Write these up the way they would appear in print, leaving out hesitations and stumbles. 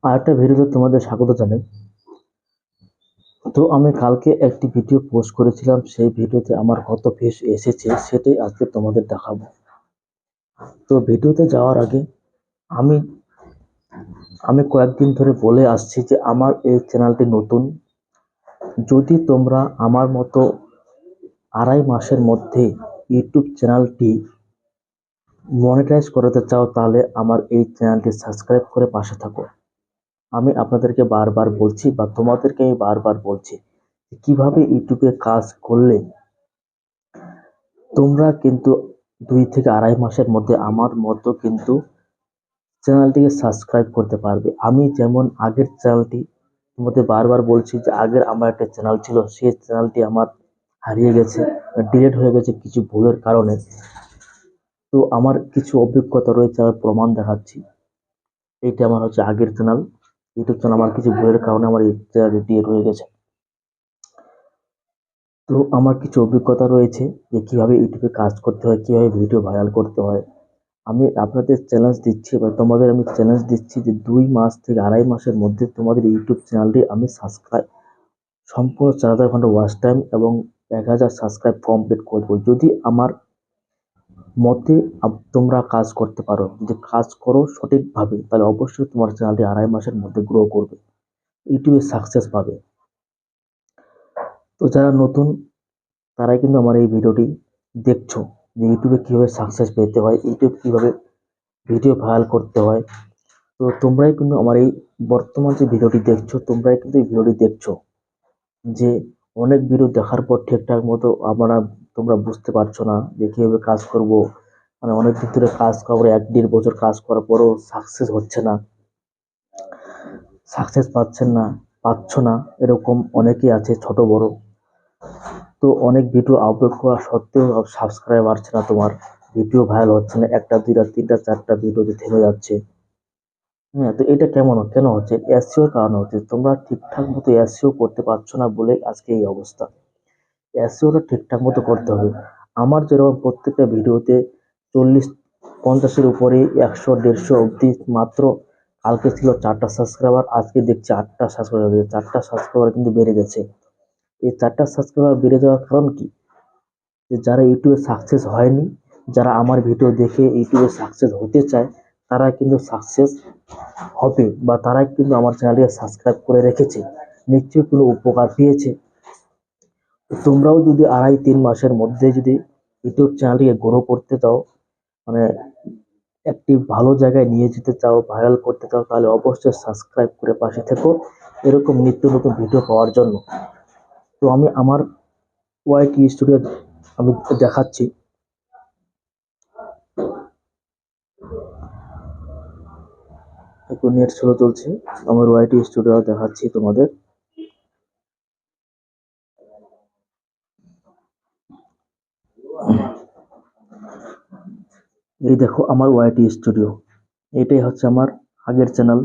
আরেকটা ভিডিওতে তোমাদের স্বাগত জানাই। তো আমি কালকে একটি ভিডিও পোস্ট করেছিলাম, সেই ভিডিওতে আমার কত ভিউজ এসেছে সেটাই আজকে তোমাদের দেখাবো। তো ভিডিওতে যাওয়ার আগে আমি আমি কয়েকদিন ধরে বলে আসছি যে আমার এই চ্যানেলটি নতুন। যদি তোমরা আমার মতো 2.5 মাসের মধ্যে ইউটিউব চ্যানেলটি মনিটাইজ করাতে চাও, তাহলে আমার এই চ্যানেলটি সাবস্ক্রাইব করে পাশে থাকো। আমি আপনাদেরকে বারবার বলছি বা তোমাদেরকে আমি বারবার বলছি কিভাবে ইউটিউবে কাজ করলে তোমরা কিন্তু 2 থেকে 2.5 মাসের মধ্যে আমার মতো কিন্তু চ্যানেলটিকে সাবস্ক্রাইব করতে পারবে। আমি যেমন আগের চ্যানেলটি তোমাদের বারবার বলছি যে আগের আমার একটা চ্যানেল ছিল, সেই চ্যানেলটি আমার হারিয়ে গেছে, ডিলিট হয়ে গেছে কিছু ভুলের কারণে। তো আমার কিছু অভিজ্ঞতা রয়েছে, আমি প্রমাণ দেখাচ্ছি। এইটা আমার হচ্ছে আগের চ্যানেল, ইউটিউব চ্যানেল। আমার কিছু ভুলের কারণে আমার এই চ্যানেলটি ডিলিট হয়ে গেছে। তো আমার কিছু অভিজ্ঞতা রয়েছে যে কিভাবে ইউটিউবে কাজ করতে হয়, কিভাবে ভিডিও ভাইরাল করতে হয়। আমি আপনাদের চ্যালেঞ্জ দিচ্ছি বা তোমাদের আমি চ্যালেঞ্জ দিচ্ছি যে 2 মাস থেকে 2.5 মাসের মধ্যে তোমাদের ইউটিউব চ্যানেলটি আমি সাবস্ক্রাইব সম্পূর্ণ 4,000 ঘন্টা ওয়াচ টাইম এবং 1,000 সাবস্ক্রাইব কমপ্লিট করবো। যদি আমার মতে তোমরা কাজ করতে পারো, যদি কাজ করো সঠিকভাবে, তাহলে অবশ্যই তোমার চ্যানেলটি 2.5 মাসের মধ্যে গ্রো করবে, ইউটিউবে সাকসেস পাবে। তো যারা নতুন তারাই কিন্তু আমার এই ভিডিওটি দেখছো যে ইউটিউবে কিভাবে সাকসেস পেতে হয়, ইউটিউব কিভাবে ভিডিও ভাইরাল করতে হয়। তো তোমরাই কিন্তু আমার এই বর্তমান যে ভিডিওটি দেখছো, তোমরাই কিন্তু এই ভিডিওটি দেখছো যে অনেক ভিডিও দেখার পর ঠিকঠাক মতো তোমরা বুঝতে পারছো না যে কিভাবে কাজ করব। মানে অনেক দিন ধরে কাজ করে 1-1.5 বছর কাজ করার পরও সাকসেস হচ্ছে না, সাকসেস পাচ্ছ না, এরকম অনেকেই আছে ছোট বড়। তো অনেক ভিডিও আপলোড করা সত্ত্বেও সাবস্ক্রাইব বাড়ছে না, তোমার ভিডিও ভাইরাল হচ্ছে না, 1টা 2টা 3টা 4টা ভিডিওতে থেমে যাচ্ছে। হ্যাঁ, তো এটা কেন হচ্ছে? এসইওর কারণে হচ্ছে। তোমরা ঠিকঠাক মতো এসইও করতে পারছো না বলে আজকে এই অবস্থা। এসইওটা ঠিকঠাক মতো করতে হবে। আমার যেরকম প্রত্যেকটা ভিডিওতে 40-50-এর উপরে 100-150 অব্দি মাত্র কালকে ছিল 4টা সাবস্ক্রাইবার, আজকে দেখছি 8টা সাবস্ক্রাইবার, 4টা সাবস্ক্রাইবার কিন্তু বেড়ে গেছে। এই 4টা সাবস্ক্রাইবার বেড়ে যাওয়ার কারণ কি? যে যারা ইউটিউবে সাকসেস হয়নি, যারা আমার ভিডিও দেখে ইউটিউবে সাকসেস হতে চায়, তারা কিন্তু সাকসেস হবে বা তারা কিন্তু আমার চ্যানেলটিকে সাবস্ক্রাইব করে রেখেছে, নিশ্চয়ই কোনো উপকার পেয়েছে। তোমরাও যদি 2.5-3 মাসের মধ্যে যদি ইউটিউব চ্যানেলটিকে গ্রো করতে চাও, মানে একটি ভালো জায়গায় নিয়ে যেতে চাও, ভাইরাল করতে চাও, তাহলে অবশ্যই সাবস্ক্রাইব করে পাশে থেকো এরকম নিত্য নতুন ভিডিও পাওয়ার জন্য। তো আমি আমার ওয়াইটি স্টুডিও আমি দেখাচ্ছি। একটু নেট স্লো চলছে। আমার ওয়াইটি স্টুডিও দেখাচ্ছি তোমাদের। এই দেখো আমার ওয়াইটি স্টুডিও, এটাই হচ্ছে আমার আগের চ্যানেল।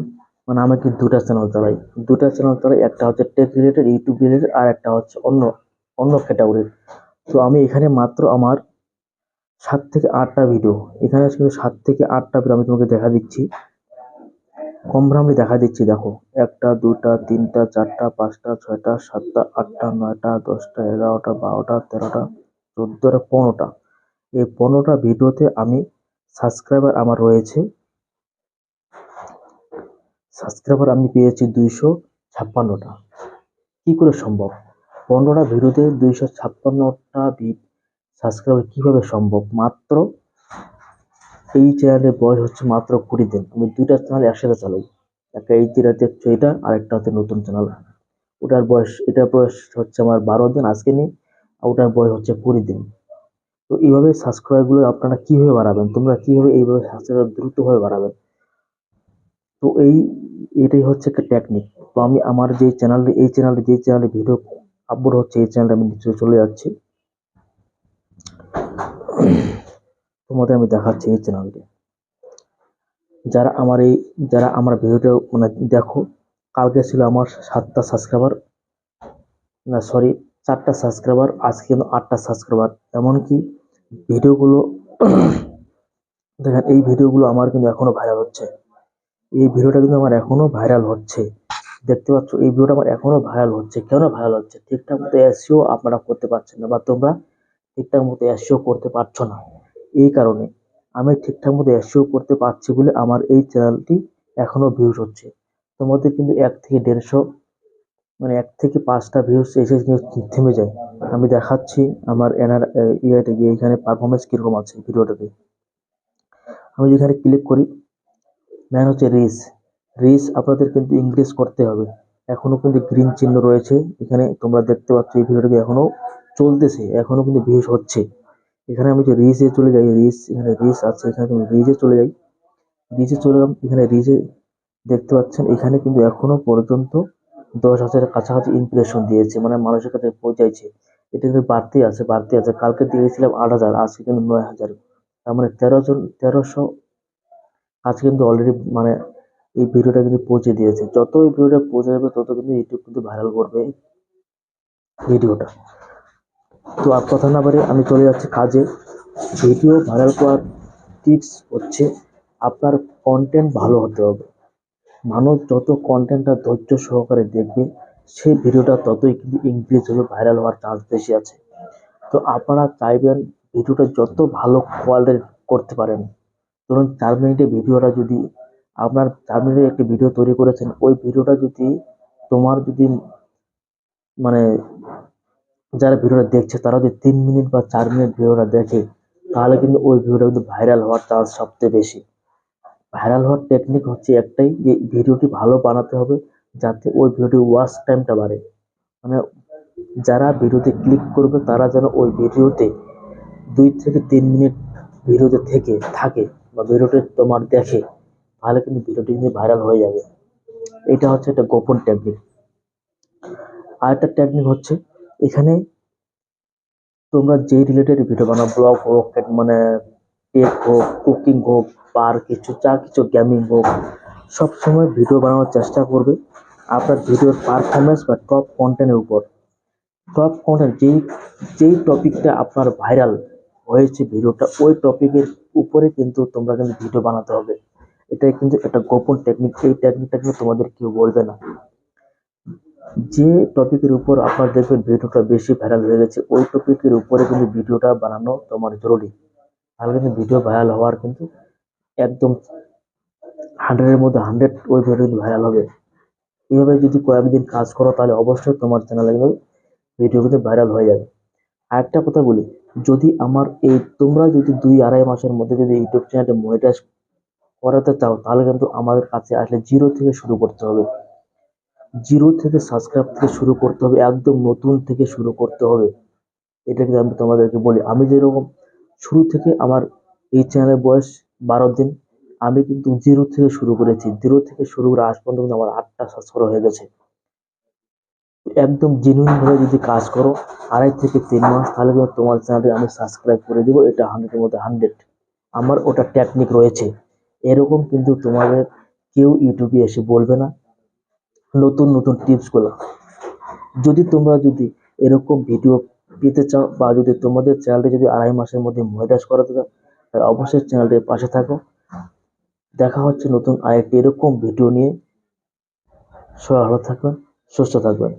মানে আমি কি দুটা চ্যানেল চালাই, একটা হচ্ছে টেক রিলেটেড, ইউটিউব রিলেটেড, আর একটা হচ্ছে অন্য অন্য ক্যাটাগরির। তো আমি এখানে মাত্র আমার 7 থেকে 8টা ভিডিও, এখানে কিন্তু 7 থেকে 8টা ভিডিও আমি তোমাকে দেখা দিচ্ছি, কম আমি দেখা দিচ্ছি। দেখো, 1, 2, 3, 4, 5, 6, 7, 8, 9, 10, 11, 12, 13, 14টা, এই 15টা ভিডিওতে আমি সাবস্ক্রাইবার আমার রয়েছে, সাবস্ক্রাইবার আমি পেয়েছি 256টা। কি করে সম্ভব? 15টা ভিডিওতে 256টা সাবস্ক্রাইবার কিভাবে সম্ভব? মাত্র এই চ্যানেলের বয়স হচ্ছে মাত্র 20 দিন। আমি দুইটা চ্যানেল একসাথে চালাই, একটা এই যেটা দেখছো এটা, আর একটা হচ্ছে নতুন চ্যানেল। এটার বয়স হচ্ছে আমার 12 দিন আজকে নেই, আর ওটার বয়স হচ্ছে 20 দিন। তো এইভাবে সাবস্ক্রাইব গুলো আপনারা কিভাবে বাড়াবেন, তোমরা কিভাবে এইভাবে সাবস্ক্রাইব দ্রুতভাবে বাড়াবেন? তো এটাই হচ্ছে একটা টেকনিক। তো আমি আমার যে চ্যানেলে ভিডিও আপলোড হচ্ছে, এই চ্যানেলটা আমি নিচে চলে যাচ্ছি, তোমাদের আমি দেখাচ্ছি এই চ্যানেলটি। যারা আমার ভিডিওটা মানে দেখো, কালকে ছিল আমার 7টা সাবস্ক্রাইবার, না সরি 4টা সাবস্ক্রাইবার, আজকে কিন্তু 8টা সাবস্ক্রাইবার। এমনকি ভিডিওগুলো দেখেন, এই ভিডিওগুলো আমার কিন্তু এখনো ভাইরাল হচ্ছে। এই ভিডিওটা কিন্তু আমার এখনো ভাইরাল হচ্ছে। দেখতে পাচ্ছ এই ভিডিওটা আমার এখনো ভাইরাল হচ্ছে। কেন ভাইরাল হচ্ছে? ঠিকঠাক মতো এসইও আপনারা করতে পারছেন না, বা তোমরা ঠিকঠাক মতো এসইও করতে পারছো না। এই কারণে আমি ঠিকঠাক মতো এসইও করতে পারছি বলে আমার এই চ্যানেলটি এখনো ভিউজ হচ্ছে। তোমাদের কিন্তু 1 থেকে 150, মানে 1 থেকে 5টা ভিউজ এসে কিন্তু থেমে যায়। আমি দেখাচ্ছি আমার ইয়েতে গিয়ে এখানে পারফরমেন্স কিরকম আছে ভিডিওটাতে। আমি যেখানে ক্লিক করি, ম্যান হচ্ছে রিচ। রিচ আপনাদের কিন্তু ইনক্রিজ করতে হবে। এখনো কিন্তু গ্রিন চিহ্ন রয়েছে এখানে, তোমরা দেখতে পাচ্ছ এই ভিডিওটাকে এখনো চলতেছে, এখনো কিন্তু ভিউজ হচ্ছে। এখানে আমি যে রিচে চলে যাই, রিচ এখানে রিচ আছে, এখানে তুমি রিচে চলে যাই, রিচে চলে গেলাম। এখানে রিচে দেখতে পাচ্ছেন এখানে কিন্তু এখনো পর্যন্ত 10,000-এর কাছাকাছি ইমপ্রেশন দিয়েছে, মানে মানুষের কাছে পৌঁছাইছে। এটা কিন্তু বাড়তি আছে, বাড়তি আছে। কালকে দিয়েছিলাম 8,000, আজকে কিন্তু 9,000। তার মানে 1300 আজকে কিন্তু অলরেডি, মানে এই ভিডিওটা কিন্তু পৌঁছে দিয়েছে। যত এই ভিডিওটা পৌঁছে যাবে তত কিন্তু ইউটিউব কিন্তু ভাইরাল করবে ভিডিওটা। তো আর কথা না বাড়িয়ে আমি চলে যাচ্ছি কাজে। ভিডিও ভাইরাল করার টিপস হচ্ছে আপনার কন্টেন্ট ভালো হতে হবে। মানুষ যত কন্টেন্টটা ধৈর্য সহকারে দেখবে, সেই ভিডিওটা ততই কিন্তু ইনক্রিজ হবে, ভাইরাল হওয়ার চান্স বেশি আছে। তো আপনারা চাইবেন ভিডিওটা যত ভালো কোয়ালিটির করতে পারেন। ধরুন 4 মিনিটের ভিডিওটা যদি আপনার 4 মিনিটের একটি ভিডিও তৈরি করেছেন, ওই ভিডিওটা যদি তোমার যদি, মানে যারা ভিডিওটা দেখছে তারা যদি 3 মিনিট বা 4 মিনিট ভিডিওটা দেখে, তাহলে কিন্তু ওই ভিডিওটা কিন্তু ভাইরাল হওয়ার চান্স সবচেয়ে বেশি। ভাইরাল হওয়ার টেকনিক হচ্ছে একটাই, যে ভিডিওটি ভালো বানাতে হবে যাতে ওই ভিডিওটি ওয়াচ টাইমটা বাড়ে। মানে যারা ভিডিওতে ক্লিক করবে তারা যেন ওই ভিডিওতে 2 থেকে 3 মিনিট ভিডিওতে থেকে থাকে, বা ভিডিওটি তোমার দেখে, তাহলে কিন্তু ভিডিওটি কিন্তু ভাইরাল হয়ে যাবে। এটা হচ্ছে একটা গোপন টেকনিক। আর একটা টেকনিক হচ্ছে, এখানে তোমরা যেই রিলেটেড ভিডিও বানাও, ব্লগ হোক, মানে টেক হোক, কুকিং হোক, কিছু যা কিছু গেমিং হোক, সবসময় ভিডিও বানানোর চেষ্টা করবে আপনার ভিডিওর পারফরমেন্স বা টপ কন্টেন্টের উপর। টপ কন্টেন্ট যেই যেই টপিকটা আপনার ভাইরাল হয়েছে ভিডিওটা, ওই টপিকের উপরে কিন্তু তোমরা কিন্তু ভিডিও বানাতে হবে। এটাই কিন্তু একটা গোপন টেকনিক। এই টেকনিকটা কিন্তু তোমাদের কেউ বলবে না। যে টপিকের উপর আপনার দেখবেন ভিডিওটা বেশি ভাইরাল হয়ে গেছে, ওই টপিকের উপরে কিন্তু ভিডিওটা বানানো তোমার জরুরি। তাহলে কিন্তু ভিডিও ভাইরাল হওয়ার কিন্তু একদম 100-এর মধ্যে 100 ওই ভিডিও কিন্তু ভাইরাল হবে। এইভাবে যদি কয়েকদিন কাজ করো তাহলে অবশ্যই তোমার চ্যানেলে কিন্তু ভিডিও কিন্তু ভাইরাল হয়ে যাবে। আরেকটা কথা বলি, যদি আমার এই তোমরা যদি 2-2.5 মাসের মধ্যে যদি ইউটিউব চ্যানেলটা মনিটাইজ করাতে চাও, তাহলে কিন্তু আমাদের কাছে আসলে জিরো থেকে শুরু করতে হবে। জিরো থেকে সাবস্ক্রাইব থেকে শুরু করতে হবে, একদম নতুন থেকে শুরু করতে হবে। এটা কিন্তু আমি তোমাদেরকে বলি, আমি যেরকম শুরু থেকে আমার এই চ্যানেলের বয়স 12 দিন, আমি কিন্তু জিরো থেকে শুরু করেছি। জিরো থেকে শুরু করে আজ পর্যন্ত কিন্তু আমার 8টা সাবস্ক্রাইবার হয়ে গেছে। একদম জেনুইন ভাবে যদি কাজ করো 2.5 থেকে 3 মাস, তাহলে কিন্তু তোমার চ্যানেলটি আমি সাবস্ক্রাইব করে দিব। এটা 100-এর মধ্যে 100। আমার ওটা টেকনিক রয়েছে। এরকম কিন্তু তোমাদের কেউ ইউটিউবে এসে বলবে না নতুন নতুন টিপসগুলো। যদি তোমরা এরকম ভিডিও পেতে চাও, বা যদি তোমাদের চ্যানেলটি যদি 2.5 মাসের মধ্যে মনিটাইজ করাতে চাও, তাহলে অবশ্যই চ্যানেলটির পাশে থাকো। দেখা হচ্ছে নতুন আরেকটি এরকম ভিডিও নিয়ে। সবাই ভালো থাকবেন, সুস্থ থাকবেন।